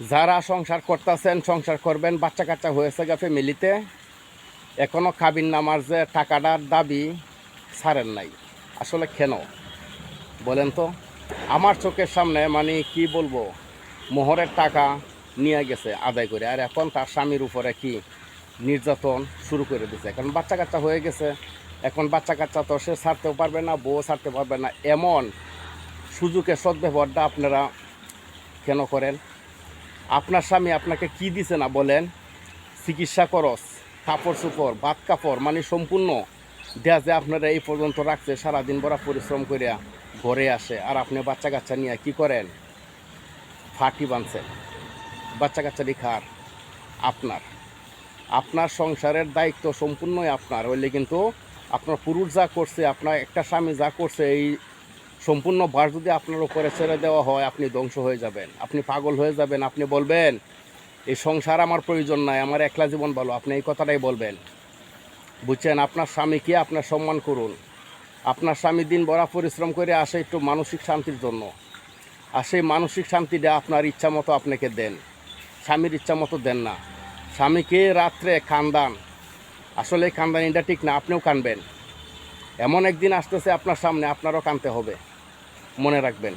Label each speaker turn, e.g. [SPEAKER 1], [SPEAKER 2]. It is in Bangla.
[SPEAKER 1] যারা সংসার করতেছেন, সংসার করবেন, বাচ্চা কাচ্চা হয়েছে গা ফ্যামিলিতে, এখনও কাবিন নামার যে টাকাটার দাবি ছাড়েন নাই। আসলে কেন বলেন তো? আমার চোখের সামনে মানে কি বলবো, মোহরের টাকা নিয়ে গেছে আদায় করে, আর এখন তার স্বামীর উপরে কি নির্যাতন শুরু করে দিছে। এখন বাচ্চা কাচ্চা হয়ে গেছে, এখন বাচ্চা কাচ্চা তো সে ছাড়তেও পারবে না, বউ ছাড়তে পারবে না। এমন সুযোগের সদ্ব্যবহারটা আপনারা কেন করেন? আপনার স্বামী আপনাকে কি দিছে না বলেন? চিকিৎসা খরচ, কাপড় চোপড়, ভাত কাপড়, মানে সম্পূর্ণ দেয়া যে আপনারা এই পর্যন্ত রাখছে, সারাদিন বড় পরিশ্রম করিয়া ঘরে আসে, আর আপনি বাচ্চা কাচ্চা নিয়ে কি করেন? ফাঁকি বাঁধছেন। বাচ্চা কাচ্চাটি খার আপনার। আপনার সংসারের দায়িত্ব সম্পূর্ণই আপনার হইলে কিন্তু আপনার পুরুষ যা করছে, আপনার একটা স্বামী যা করছে, এই সম্পূর্ণ ভার যদি আপনার উপরে ছেড়ে দেওয়া হয়, আপনি ধ্বংস হয়ে যাবেন, আপনি পাগল হয়ে যাবেন। আপনি বলবেন এই সংসার আমার প্রয়োজন নাই, আমার একলা জীবন ভালো। আপনি এই কথাটাই বলবেন, বুঝছেন? আপনার স্বামীকে আপনার সম্মান করুন। আপনার স্বামী দিন ভরা পরিশ্রম করে আসে একটু মানসিক শান্তির জন্য, আর সেই মানসিক শান্তিটা আপনার ইচ্ছা মতো আপনাকে দেন, স্বামীর ইচ্ছা মতো দেন না। স্বামীকে রাত্রে কান্দান, আসলে এই কান্দানিটা ঠিক না, আপনিও কানবেন। এমন একদিন আসতেছে আপনার সামনে, আপনারও কানতে হবে, মনে রাখবেন।